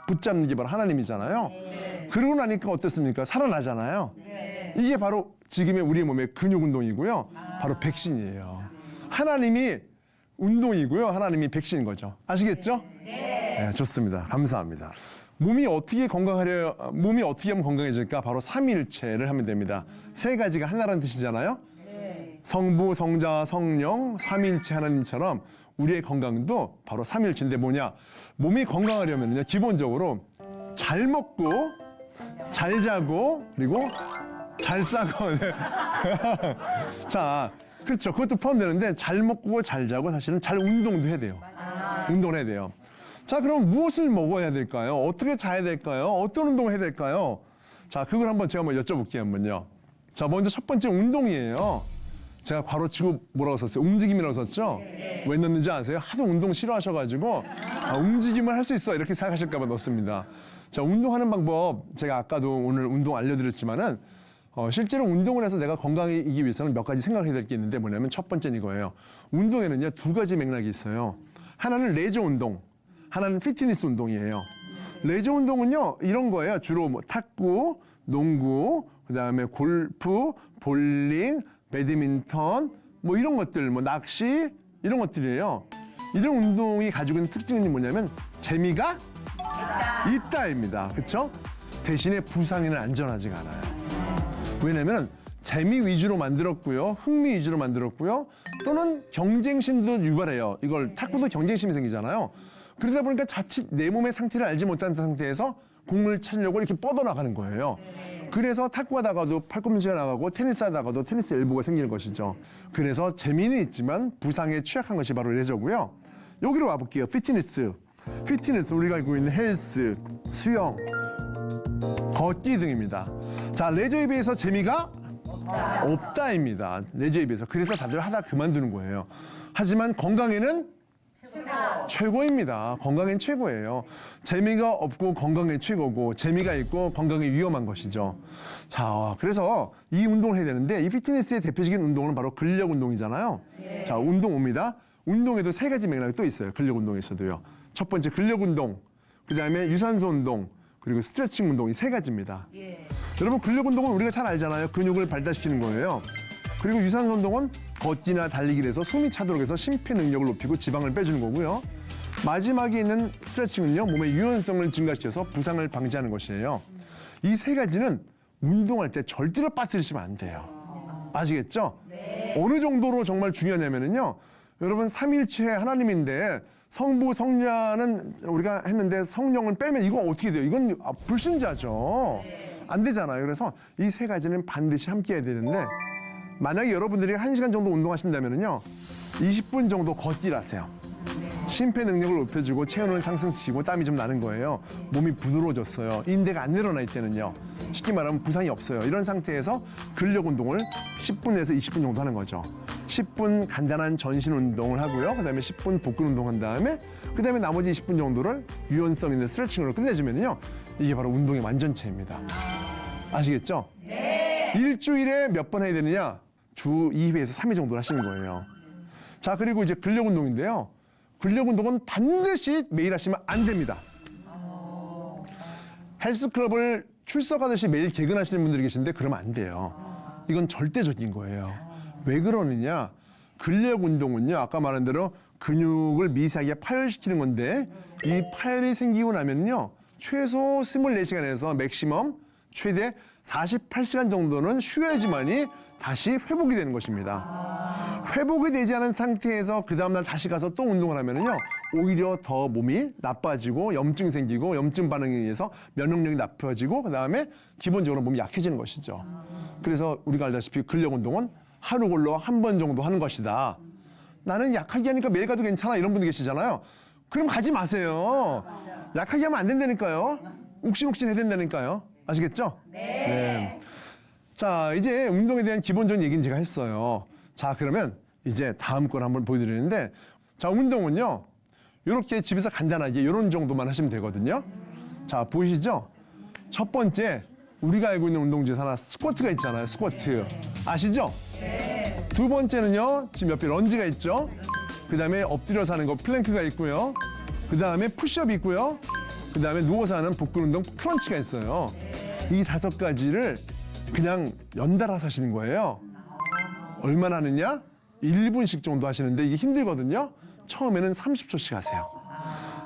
붙잡는 게 바로 하나님이잖아요. 그러고 나니까 어떻습니까? 살아나잖아요. 이게 바로 지금의 우리의 몸의 근육 운동이고요. 바로 백신이에요. 하나님이 운동이고요. 하나님이 백신인 거죠. 아시겠죠? 네, 좋습니다. 감사합니다. 몸이 어떻게 하면 건강해질까? 바로 삼위일체를 하면 됩니다. 세 가지가 하나라는 뜻이잖아요. 성부, 성자, 성령, 삼위일체 하나님처럼 우리의 건강도 바로 삼위일체인데 뭐냐? 몸이 건강하려면요, 기본적으로 잘 먹고, 잘 자고, 그리고 잘 싸고. 네. 자, 그렇죠. 그것도 포함되는데 잘 먹고 잘 자고 사실은 잘 운동도 해야 돼요. 운동을 해야 돼요. 자, 그럼 무엇을 먹어야 될까요? 어떻게 자야 될까요? 어떤 운동을 해야 될까요? 자, 그걸 한번 제가 한번 여쭤볼게요, 한번요. 자, 먼저 첫 번째 운동이에요. 제가 괄호치고 뭐라고 썼어요? 움직임이라고 썼죠? 왜 넣는지 아세요? 하도 운동 싫어하셔가지고 움직임을 할 수 있어 이렇게 생각하실까봐 넣습니다. 자, 운동하는 방법 제가 아까도 오늘 운동 알려드렸지만은 실제로 운동을 해서 내가 건강해지기 위해서는 몇 가지 생각해야 될 게 있는데 뭐냐면 첫 번째는 이거예요. 운동에는요, 두 가지 맥락이 있어요. 하나는 레저 운동, 하나는 피트니스 운동이에요. 레저 운동은요, 이런 거예요. 주로 뭐 탁구, 농구, 그다음에 골프, 볼링, 배드민턴, 뭐 이런 것들, 뭐 낚시 이런 것들이에요. 이런 운동이 가지고 있는 특징이 뭐냐면 재미가 있다입니다. 그렇죠? 대신에 부상에는 안전하지가 않아요. 왜냐면 재미 위주로 만들었고요, 흥미 위주로 만들었고요, 또는 경쟁심도 유발해요. 이걸 탁구도 경쟁심이 생기잖아요. 그러다 보니까 자칫 내 몸의 상태를 알지 못한 상태에서 공을 찾으려고 이렇게 뻗어나가는 거예요. 그래서 탁구 하다가도 팔꿈치가 나가고 테니스 하다가도 테니스 엘보가 생기는 것이죠. 그래서 재미는 있지만 부상에 취약한 것이 바로 레저고요. 여기로 와볼게요. 피트니스. 우리가 알고 있는 헬스, 수영, 걷기 등입니다. 자, 레저에 비해서 재미가 없다입니다. 레저에 비해서. 그래서 다들 하다 그만두는 거예요. 하지만 건강에는 최고입니다. 건강엔 최고예요. 재미가 없고 건강에 최고고 재미가 있고 건강에 위험한 것이죠. 자, 그래서 이 운동을 해야 되는데 이 피트니스의 대표적인 운동은 바로 근력 운동이잖아요. 자, 운동 옵니다. 운동에도 세 가지 맥락이 또 있어요. 근력 운동에서도요. 첫 번째 근력 운동, 그다음에 유산소 운동, 그리고 스트레칭 운동 이 세 가지입니다. 여러분 근력 운동은 우리가 잘 알잖아요. 근육을 발달시키는 거예요. 그리고 유산소 운동은 걷기나 달리기를 해서 숨이 차도록 해서 심폐 능력을 높이고 지방을 빼주는 거고요. 마지막에 있는 스트레칭은요. 몸의 유연성을 증가시켜서 부상을 방지하는 것이에요. 이 세 가지는 운동할 때 절대로 빠뜨리시면 안 돼요. 아시겠죠? 어느 정도로 정말 중요하냐면요. 여러분 삼위일체 하나님인데 성부, 성자는 우리가 했는데 성령을 빼면 이건 어떻게 돼요? 이건 불순자죠. 안 되잖아요. 그래서 이 세 가지는 반드시 함께 해야 되는데 만약에 여러분들이 1시간 정도 운동하신다면요. 20분 정도 걷기를 하세요. 심폐 능력을 높여주고 체온을 상승시키고 땀이 좀 나는 거예요. 몸이 부드러워졌어요. 인대가 안 늘어나 있다는요. 쉽게 말하면 부상이 없어요. 이런 상태에서 근력 운동을 10분에서 20분 정도 하는 거죠. 10분 간단한 전신 운동을 하고요. 그다음에 10분 복근 운동한 다음에 그다음에 나머지 20분 정도를 유연성 있는 스트레칭으로 끝내주면요. 이게 바로 운동의 완전체입니다. 아시겠죠? 네. 일주일에 몇 번 해야 되느냐? 주 2회에서 3회 정도 하시는 거예요. 자, 그리고 이제 근력 운동인데요. 근력 운동은 반드시 매일 하시면 안 됩니다. 헬스클럽을 출석하듯이 매일 개근하시는 분들이 계신데 그러면 안 돼요. 이건 절대적인 거예요. 왜 그러느냐? 근력 운동은요. 아까 말한 대로 근육을 미세하게 파열시키는 건데 이 파열이 생기고 나면요. 최소 24시간에서 맥시멈 최대 48시간 정도는 쉬어야지만이 다시 회복이 되는 것입니다. 회복이 되지 않은 상태에서 그 다음날 다시 가서 또 운동을 하면은요, 오히려 더 몸이 나빠지고 염증이 생기고 염증 반응에 의해서 면역력이 나빠지고 그 다음에 기본적으로 몸이 약해지는 것이죠. 그래서 우리가 알다시피 근력 운동은 하루 걸러 한 번 정도 하는 것이다. 나는 약하게 하니까 매일 가도 괜찮아 이런 분들 계시잖아요. 그럼 가지 마세요. 약하게 하면 안 된다니까요. 욱신욱신 해야 된다니까요. 아시겠죠? 네. 자, 이제 운동에 대한 기본적인 얘기는 제가 했어요. 자, 그러면 이제 다음 걸 한번 보여드리는데, 자, 운동은요, 이렇게 집에서 간단하게 이런 정도만 하시면 되거든요. 자, 보이시죠? 첫 번째, 우리가 알고 있는 운동 중에서 하나 스쿼트가 있잖아요. 스쿼트. 아시죠? 두 번째는요, 지금 옆에 런지가 있죠? 그 다음에 엎드려서 하는 거 플랭크가 있고요. 그 다음에 푸시업이 있고요. 그 다음에 누워서 하는 복근 운동 크런치가 있어요. 이 5가지를 그냥 연달아서 하시는 거예요. 얼마나 하느냐? 1분씩 정도 하시는데 이게 힘들거든요. 처음에는 30초씩 하세요.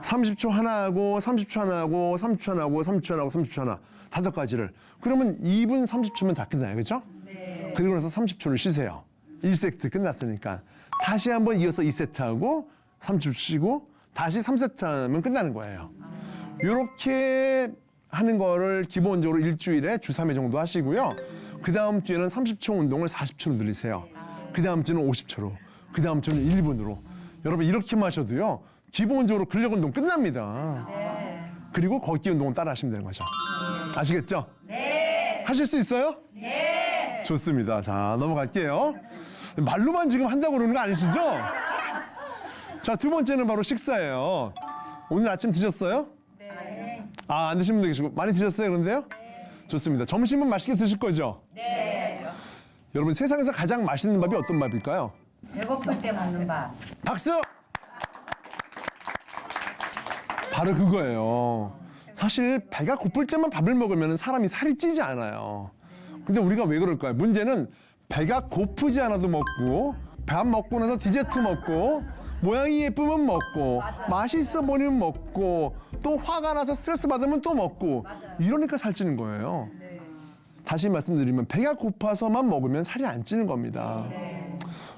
30초 하나 하고 30초 하나 하고 30초 하나 하고 30초 하나 하고 30초 하나 5가지를. 그러면 2분 30초면 다 끝나요. 그렇죠? 그리고 나서 30초를 쉬세요. 1세트 끝났으니까. 다시 한번 이어서 2세트 하고 30초 쉬고 다시 3세트 하면 끝나는 거예요. 이렇게 하는 거를 기본적으로 일주일에 주 3회 정도 하시고요. 그 다음 주에는 30초 운동을 40초로 늘리세요. 그 다음 주는 50초로. 그 다음 주는 1분으로. 여러분 이렇게만 하셔도요. 기본적으로 근력 운동 끝납니다. 그리고 걷기 운동은 따라 하시면 되는 거죠. 아시겠죠? 네. 하실 수 있어요? 네. 좋습니다. 자, 넘어갈게요. 말로만 지금 한다고 그러는 거 아니시죠? 자, 두 번째는 바로 식사예요. 오늘 아침 드셨어요? 아, 안 드신 분도 계시고 많이 드셨어요, 그런데요? 좋습니다. 점심은 맛있게 드실 거죠? 네. 여러분 세상에서 가장 맛있는 밥이 어떤 밥일까요? 배고플 때 먹는 밥. 박수! 바로 그거예요. 사실 배가 고플 때만 밥을 먹으면 사람이 살이 찌지 않아요. 근데 우리가 왜 그럴까요? 문제는 배가 고프지 않아도 먹고 밥 먹고 나서 디저트 먹고 모양이 예쁘면 먹고 맛있어 보이면 먹고 또 화가 나서 스트레스 받으면 또 먹고 이러니까 살찌는 거예요. 다시 말씀드리면 배가 고파서만 먹으면 살이 안 찌는 겁니다.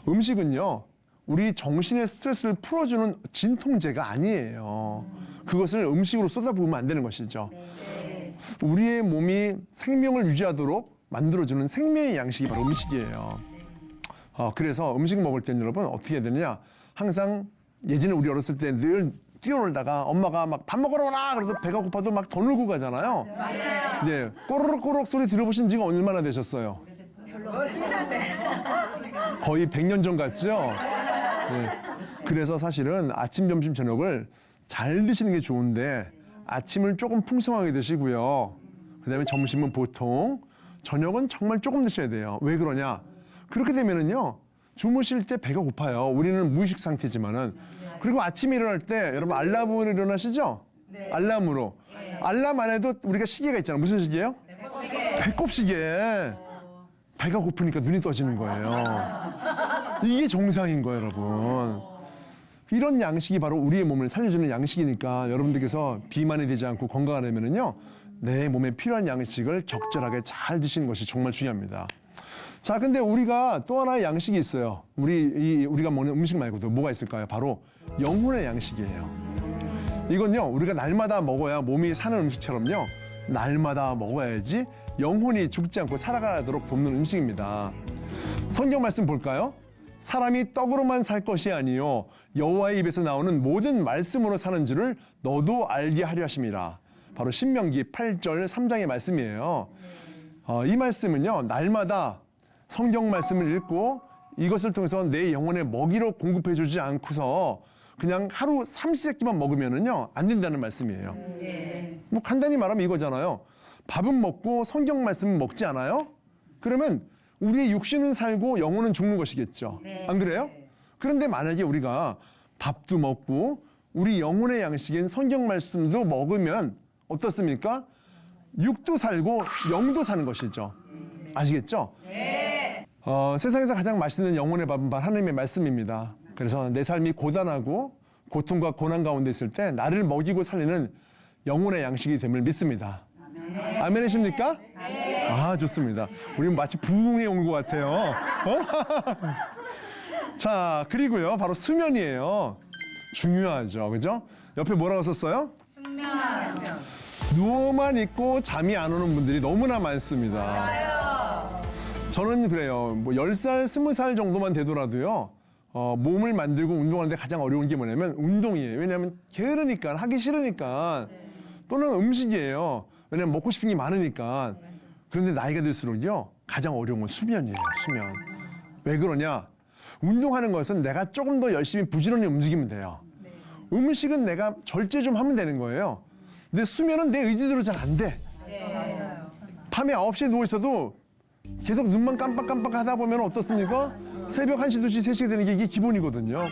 음식은요. 우리 정신의 스트레스를 풀어주는 진통제가 아니에요. 그것을 음식으로 쏟아부으면 안 되는 것이죠. 우리의 몸이 생명을 유지하도록 만들어주는 생명의 양식이 바로 음식이에요. 그래서 음식 먹을 때는 여러분 어떻게 해야 되느냐. 항상 예전에 우리 어렸을 때 늘 뛰어놀다가 엄마가 막 밥 먹으러 오라 그래도 배가 고파도 막 더 놀고 가잖아요. 맞아요. 네, 꼬르륵 소리 들어보신 지가 얼마나 되셨어요? 거의 100년 전 같죠? 네. 그래서 사실은 아침, 점심, 저녁을 잘 드시는 게 좋은데 아침을 조금 풍성하게 드시고요. 그다음에 점심은 보통, 저녁은 정말 조금 드셔야 돼요. 왜 그러냐? 그렇게 되면은요, 주무실 때 배가 고파요. 우리는 무의식 상태지만은. 그리고 아침에 일어날 때 여러분 알람으로 일어나시죠? 알람으로. 알람 안에도 우리가 시계가 있잖아요. 무슨 시계예요? 배꼽 시계. 배가 고프니까 눈이 떠지는 거예요. 이게 정상인 거예요, 여러분. 이런 양식이 바로 우리의 몸을 살려주는 양식이니까 여러분들께서 비만이 되지 않고 건강하려면은요, 내 몸에 필요한 양식을 적절하게 잘 드시는 것이 정말 중요합니다. 자, 근데 우리가 또 하나의 양식이 있어요. 우리가 먹는 음식 말고도 뭐가 있을까요? 바로 영혼의 양식이에요. 이건요, 우리가 날마다 먹어야 몸이 사는 음식처럼요, 날마다 먹어야지 영혼이 죽지 않고 살아가도록 돕는 음식입니다. 성경 말씀 볼까요? 사람이 떡으로만 살 것이 아니요 여호와의 입에서 나오는 모든 말씀으로 사는 줄을 너도 알게 하려 하심이라. 바로 신명기 8절 3장의 말씀이에요. 이 말씀은요, 날마다 성경 말씀을 읽고 이것을 통해서 내 영혼의 먹이로 공급해 주지 않고서 그냥 하루 삼시세끼만 먹으면은요 안 된다는 말씀이에요. 뭐 간단히 말하면 이거잖아요. 밥은 먹고 성경 말씀은 먹지 않아요? 그러면 우리의 육신은 살고 영혼은 죽는 것이겠죠. 안 그래요? 그런데 만약에 우리가 밥도 먹고 우리 영혼의 양식인 성경 말씀도 먹으면 어떻습니까? 육도 살고 영도 사는 것이죠. 아시겠죠? 세상에서 가장 맛있는 영혼의 밥은 바로 하나님의 말씀입니다. 그래서 내 삶이 고단하고 고통과 고난 가운데 있을 때 나를 먹이고 살리는 영혼의 양식이 됨을 믿습니다. 아멘이십니까? 아, 좋습니다. 우리 마치 부흥에 온 것 같아요. 자, 그리고요, 바로 수면이에요. 중요하죠, 그죠? 옆에 뭐라고 썼어요? 수면. 누워만 있고 잠이 안 오는 분들이 너무나 많습니다. 저는 그래요. 뭐 10살, 20살 정도만 되더라도요, 몸을 만들고 운동하는데 가장 어려운 게 뭐냐면 운동이에요. 왜냐하면 게으르니까, 하기 싫으니까. 또는 음식이에요. 왜냐면 먹고 싶은 게 많으니까. 그런데 나이가 들수록요, 가장 어려운 건 수면이에요, 수면. 왜 그러냐? 운동하는 것은 내가 조금 더 열심히 부지런히 움직이면 돼요. 음식은 내가 절제 좀 하면 되는 거예요. 근데 수면은 내 의지대로 잘 안 돼. 밤에 9시에 누워있어도 계속 눈만 깜빡깜빡 하다 보면 어떻습니까? 새벽 1시, 2시, 3시가 되는 게 이게 기본이거든요.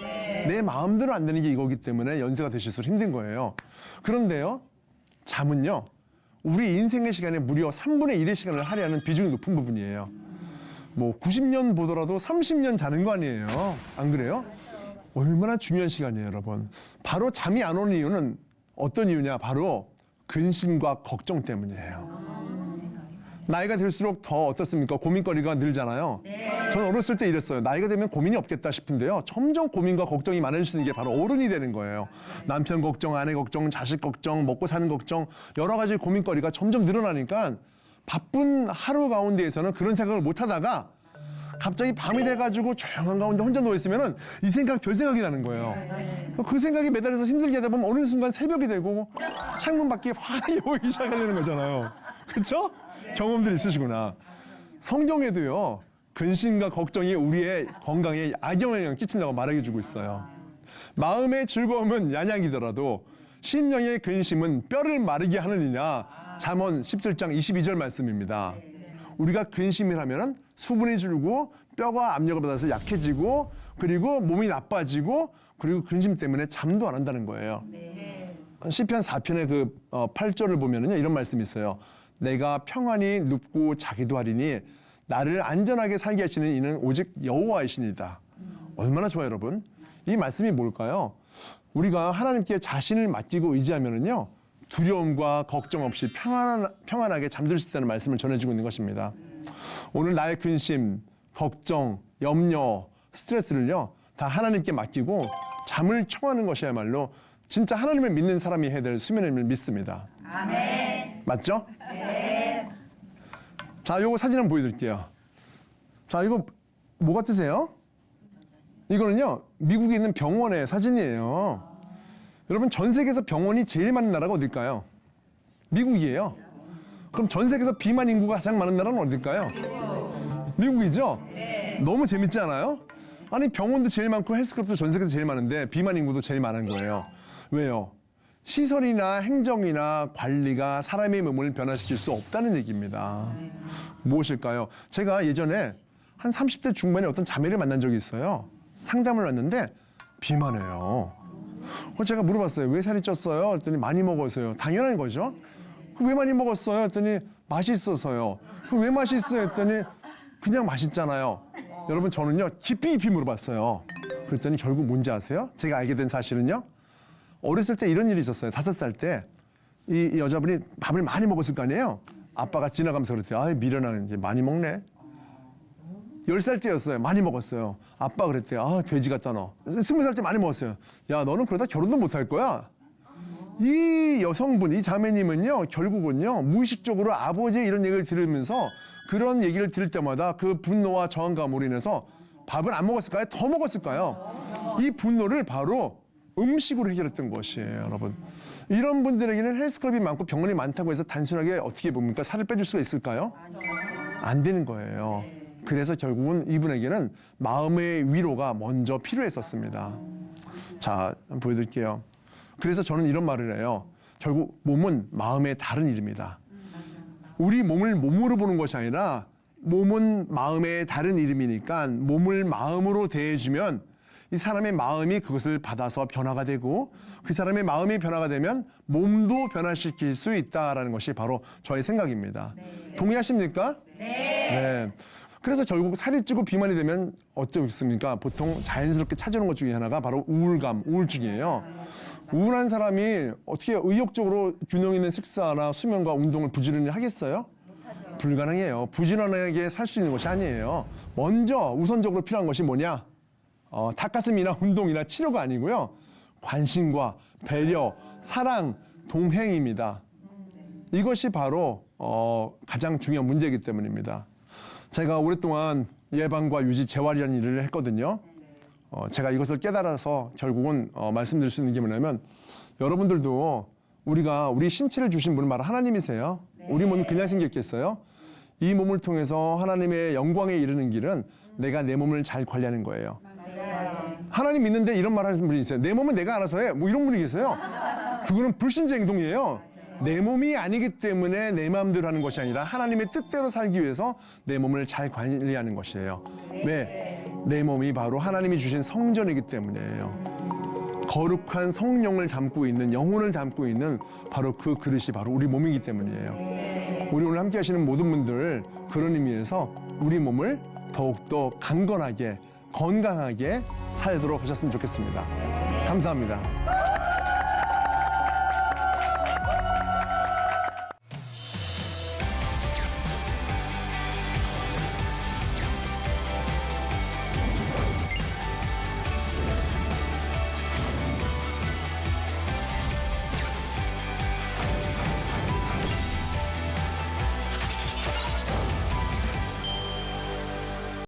내 마음대로 안 되는 게 이거기 때문에 연세가 드실수록 힘든 거예요. 그런데요, 잠은요, 우리 인생의 시간에 무려 3분의 1의 시간을 할애하는 비중이 높은 부분이에요. 뭐 90년 보더라도 30년 자는 거 아니에요. 안 그래요? 얼마나 중요한 시간이에요, 여러분. 바로 잠이 안 오는 이유는 어떤 이유냐? 바로 근심과 걱정 때문이에요. 나이가 들수록 더 어떻습니까? 고민거리가 늘잖아요. 저는 어렸을 때 이랬어요. 나이가 되면 고민이 없겠다 싶은데요, 점점 고민과 걱정이 많아지는 게 바로 어른이 되는 거예요. 남편 걱정, 아내 걱정, 자식 걱정, 먹고 사는 걱정, 여러 가지 고민거리가 점점 늘어나니까 바쁜 하루 가운데에서는 그런 생각을 못 하다가 갑자기 밤이 돼가지고 조용한 가운데 혼자 누워있으면은 이 생각, 별 생각이 나는 거예요. 그 생각이 매달려서 힘들게 하다 보면 어느 순간 새벽이 되고 창문 밖에 화가 오기 시작하는 거잖아요. 그렇죠? 경험들이 있으시구나. 성경에도요, 근심과 걱정이 우리의 건강에 악영향을 끼친다고 말해주고 있어요. 마음의 즐거움은 양약이더라도 심령의 근심은 뼈를 마르게 하느니냐. 잠언 17장 22절 말씀입니다. 우리가 근심을 하면은 수분이 줄고 뼈가 압력을 받아서 약해지고 그리고 몸이 나빠지고 그리고 근심 때문에 잠도 안 한다는 거예요. 시편 4편의 그 8절을 보면은요, 이런 말씀이 있어요. 내가 평안히 눕고 자기도 하리니 나를 안전하게 살게 하시는 이는 오직 여호와이시니이다. 얼마나 좋아요, 여러분. 이 말씀이 뭘까요? 우리가 하나님께 자신을 맡기고 의지하면은요, 두려움과 걱정 없이 평안하게 잠들 수 있다는 말씀을 전해주고 있는 것입니다. 오늘 나의 근심, 걱정, 염려, 스트레스를요, 다 하나님께 맡기고 잠을 청하는 것이야말로 진짜 하나님을 믿는 사람이 해야 될 수면의 힘을 믿습니다. 아멘. 맞죠? 네. 자, 요거 사진 한번 보여드릴게요. 자, 이거 뭐 같으세요? 이거는요, 미국에 있는 병원의 사진이에요. 여러분, 전 세계에서 병원이 제일 많은 나라가 어딜까요? 미국이에요. 그럼 전 세계에서 비만 인구가 가장 많은 나라는 어딜까요? 미국이죠? 너무 재밌지 않아요? 아니 병원도 제일 많고 헬스클럽도 전 세계에서 제일 많은데 비만 인구도 제일 많은 거예요. 왜요? 시설이나 행정이나 관리가 사람의 몸을 변화시킬 수 없다는 얘기입니다. 무엇일까요? 제가 예전에 한 30대 중반에 어떤 자매를 만난 적이 있어요. 상담을 왔는데 비만해요. 제가 물어봤어요. 왜 살이 쪘어요? 했더니 많이 먹어서요. 당연한 거죠. 왜 많이 먹었어요? 했더니 맛있어서요. 왜 맛있어요? 했더니 그냥 맛있잖아요. 여러분 저는요 깊이 물어봤어요. 그랬더니 결국 뭔지 아세요? 제가 알게 된 사실은요. 어렸을 때 이런 일이 있었어요. 5살 때 이 여자분이 밥을 많이 먹었을 거 아니에요. 아빠가 지나가면서 그랬대요. 아 미련한 이제 많이 먹네. 10살 때였어요. 많이 먹었어요. 아빠 그랬대요. 아 돼지 같다 너. 20살 때 많이 먹었어요. 야 너는 그러다 결혼도 못 할 거야. 이 여성분, 이 자매님은요 결국은요 무의식적으로 아버지의 이런 얘기를 들으면서 그런 얘기를 들을 때마다 그 분노와 저항감으로 인해서 밥은 안 먹었을까요? 더 먹었을까요? 이 분노를 바로 음식으로 해결했던 것이에요, 여러분. 이런 분들에게는 헬스클럽이 많고 병원이 많다고 해서 단순하게 어떻게 봅니까? 살을 빼줄 수가 있을까요? 안 되는 거예요. 그래서 결국은 이분에게는 마음의 위로가 먼저 필요했었습니다. 자, 한번 보여드릴게요. 그래서 저는 이런 말을 해요. 결국 몸은 마음의 다른 이름이다. 우리 몸을 몸으로 보는 것이 아니라 몸은 마음의 다른 이름이니까 몸을 마음으로 대해주면 이 사람의 마음이 그것을 받아서 변화가 되고 그 사람의 마음이 변화가 되면 몸도 변화시킬 수 있다라는 것이 바로 저의 생각입니다. 동의하십니까? 네. 그래서 결국 살이 찌고 비만이 되면 어쩌겠습니까? 보통 자연스럽게 찾아오는 것 중에 하나가 바로 우울감, 우울증이에요. 우울한 사람이 어떻게 의욕적으로 균형 있는 식사나 수면과 운동을 부지런히 하겠어요? 불가능해요. 부지런하게 살 수 있는 것이 아니에요. 먼저 우선적으로 필요한 것이 뭐냐? 닭가슴이나 운동이나 치료가 아니고요. 관심과 배려, 사랑, 동행입니다. 이것이 바로 가장 중요한 문제이기 때문입니다. 제가 오랫동안 예방과 유지, 재활이라는 일을 했거든요. 제가 이것을 깨달아서 결국은 말씀드릴 수 있는 게 뭐냐면 여러분들도 우리 신체를 주신 분은 바로 하나님이세요. 우리 몸이 그냥 생겼겠어요? 이 몸을 통해서 하나님의 영광에 이르는 길은 내가 내 몸을 잘 관리하는 거예요. 하나님 믿는데 이런 말 하는 분이 있어요. 내 몸은 내가 알아서 해. 뭐 이런 분이 계세요. 그거는 불신자 행동이에요. 내 몸이 아니기 때문에 내 마음대로 하는 것이 아니라 하나님의 뜻대로 살기 위해서 내 몸을 잘 관리하는 것이에요. 왜? 내 몸이 바로 하나님이 주신 성전이기 때문이에요. 거룩한 성령을 담고 있는, 영혼을 담고 있는 바로 그 그릇이 바로 우리 몸이기 때문이에요. 우리 오늘 함께 하시는 모든 분들 그런 의미에서 우리 몸을 더욱더 강건하게 건강하게 살도록 하셨으면 좋겠습니다. 감사합니다.